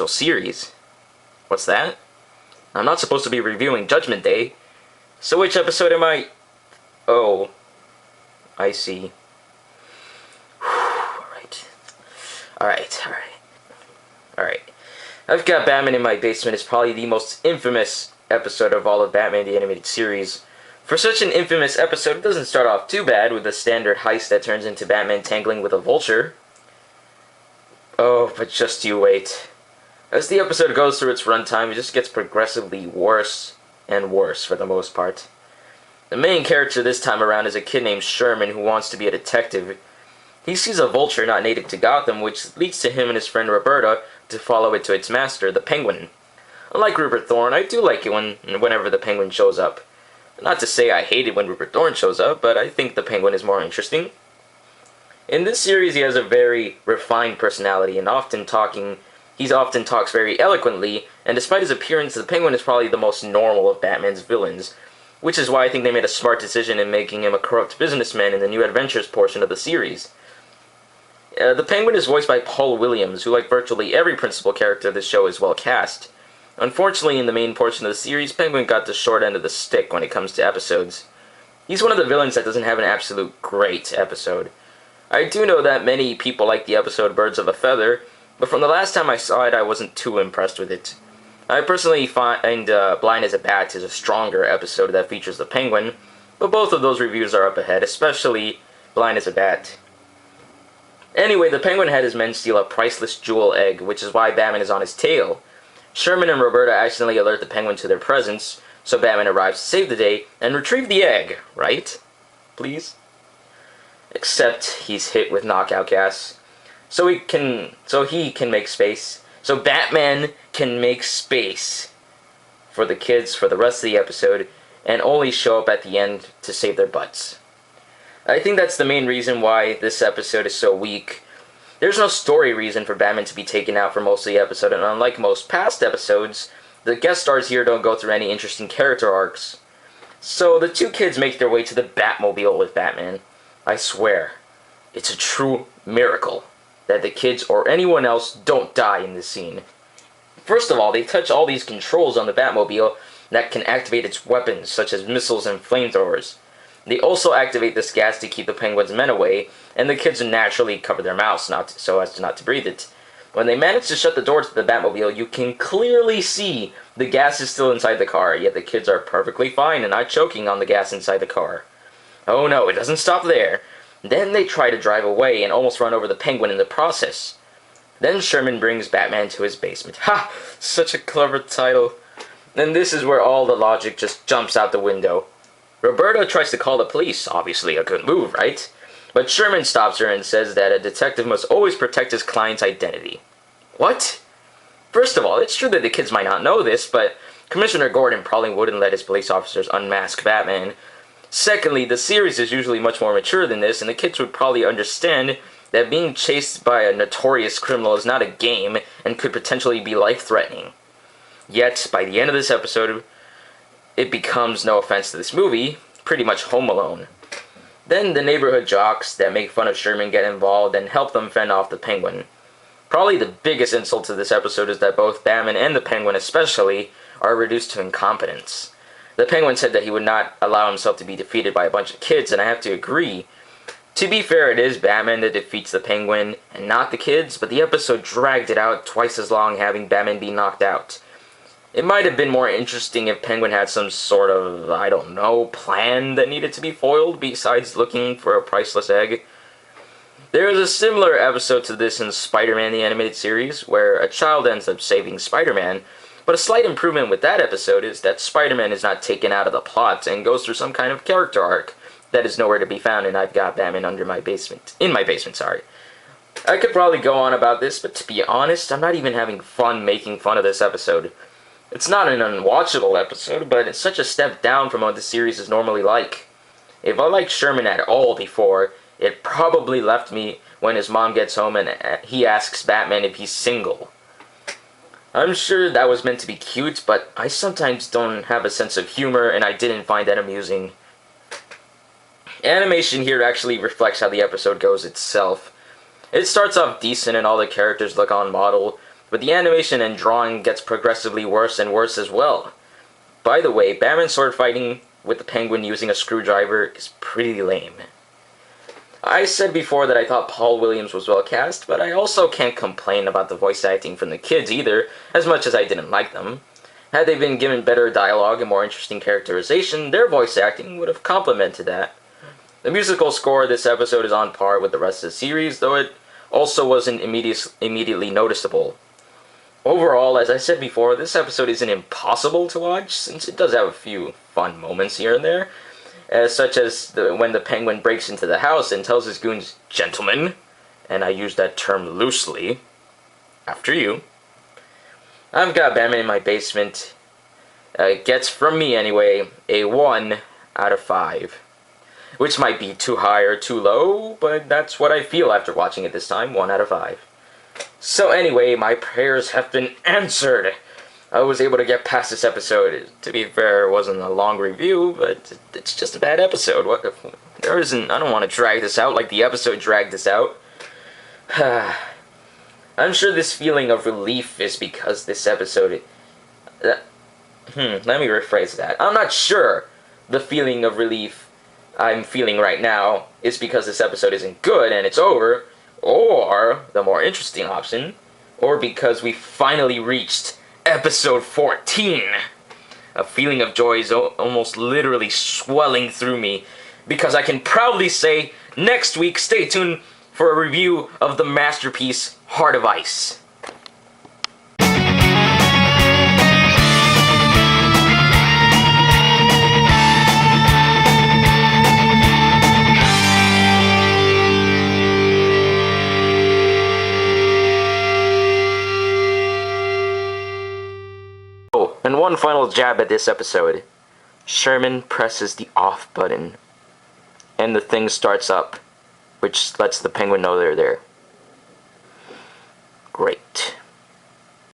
series. What's that? I'm not supposed to be reviewing Judgment Day. So which episode am I? Oh, I see. Alright. I've Got Batman in My Basement is probably the most infamous episode of all of Batman the Animated Series. For such an infamous episode, it doesn't start off too bad with a standard heist that turns into Batman tangling with a vulture. Oh, but just you wait. As the episode goes through its runtime, it just gets progressively worse and worse for the most part. The main character this time around is a kid named Sherman who wants to be a detective. He sees a vulture not native to Gotham, which leads to him and his friend Roberta to follow it to its master, the Penguin. Unlike Rupert Thorne, I do like it whenever the Penguin shows up. Not to say I hate it when Rupert Thorne shows up, but I think the Penguin is more interesting. In this series, he has a very refined personality, and he often talks very eloquently, and despite his appearance, the Penguin is probably the most normal of Batman's villains, which is why I think they made a smart decision in making him a corrupt businessman in the New Adventures portion of the series. The Penguin is voiced by Paul Williams, who, like virtually every principal character of the show, is well cast. Unfortunately, in the main portion of the series, Penguin got the short end of the stick when it comes to episodes. He's one of the villains that doesn't have an absolute great episode. I do know that many people like the episode Birds of a Feather, but from the last time I saw it, I wasn't too impressed with it. I personally find Blind as a Bat is a stronger episode that features the Penguin, but both of those reviews are up ahead, especially Blind as a Bat. Anyway, the Penguin had his men steal a priceless jewel egg, which is why Batman is on his tail. Sherman and Roberta accidentally alert the Penguin to their presence, so Batman arrives to save the day and retrieve the egg, right? Please? Except he's hit with knockout gas. So he can make space. So Batman can make space for the kids for the rest of the episode and only show up at the end to save their butts. I think that's the main reason why this episode is so weak. There's no story reason for Batman to be taken out for most of the episode, and unlike most past episodes, the guest stars here don't go through any interesting character arcs. So the two kids make their way to the Batmobile with Batman. I swear, it's a true miracle that the kids or anyone else don't die in this scene. First of all, they touch all these controls on the Batmobile that can activate its weapons, such as missiles and flamethrowers. They also activate this gas to keep the Penguin's men away, and the kids naturally cover their mouths so as not to breathe it. When they manage to shut the door to the Batmobile, you can clearly see the gas is still inside the car, yet the kids are perfectly fine and not choking on the gas inside the car. Oh no, it doesn't stop there. Then they try to drive away and almost run over the Penguin in the process. Then Sherman brings Batman to his basement. Ha! Such a clever title. And this is where all the logic just jumps out the window. Roberta tries to call the police, obviously a good move, right? But Sherman stops her and says that a detective must always protect his client's identity. What? First of all, it's true that the kids might not know this, but Commissioner Gordon probably wouldn't let his police officers unmask Batman. Secondly, the series is usually much more mature than this, and the kids would probably understand that being chased by a notorious criminal is not a game and could potentially be life-threatening. Yet, by the end of this episode, it becomes, no offense to this movie, pretty much Home Alone. Then the neighborhood jocks that make fun of Sherman get involved and help them fend off the Penguin. Probably the biggest insult to this episode is that both Batman and the Penguin especially are reduced to incompetence. The Penguin said that he would not allow himself to be defeated by a bunch of kids, and I have to agree. To be fair, it is Batman that defeats the Penguin and not the kids, but the episode dragged it out twice as long having Batman be knocked out. It might have been more interesting if Penguin had some sort of, I don't know, plan that needed to be foiled besides looking for a priceless egg. There is a similar episode to this in Spider-Man the Animated Series, where a child ends up saving Spider-Man, but a slight improvement with that episode is that Spider-Man is not taken out of the plot and goes through some kind of character arc that is nowhere to be found in I've Got Batman in my basement. I could probably go on about this, but to be honest, I'm not even having fun making fun of this episode. It's not an unwatchable episode, but it's such a step down from what the series is normally like. If I liked Sherman at all before, it probably left me when his mom gets home and he asks Batman if he's single. I'm sure that was meant to be cute, but I sometimes don't have a sense of humor, and I didn't find that amusing. Animation here actually reflects how the episode goes itself. It starts off decent and all the characters look on model, but the animation and drawing gets progressively worse and worse as well. By the way, Batman sword fighting with the Penguin using a screwdriver is pretty lame. I said before that I thought Paul Williams was well cast, but I also can't complain about the voice acting from the kids either, as much as I didn't like them. Had they been given better dialogue and more interesting characterization, their voice acting would have complemented that. The musical score of this episode is on par with the rest of the series, though it also wasn't immediately noticeable. Overall, as I said before, this episode isn't impossible to watch, since it does have a few fun moments here and there, such as when the Penguin breaks into the house and tells his goons, "Gentlemen," and I use that term loosely, after you. I've got Batman in my basement. It gets, from me anyway, a 1 out of 5. Which might be too high or too low, but that's what I feel after watching it this time, 1 out of 5. So anyway, my prayers have been answered. I was able to get past this episode. To be fair, it wasn't a long review, but it's just a bad episode. I don't want to drag this out like the episode dragged this out. I'm sure this feeling of relief is because this episode... let me rephrase that. I'm not sure the feeling of relief I'm feeling right now is because this episode isn't good and it's over, or, the more interesting option, or because we finally reached episode 14. A feeling of joy is almost literally swelling through me, because I can proudly say, next week, stay tuned for a review of the masterpiece, Heart of Ice. Oh, and one final jab at this episode. Sherman presses the off button, and the thing starts up, which lets the Penguin know they're there. Great.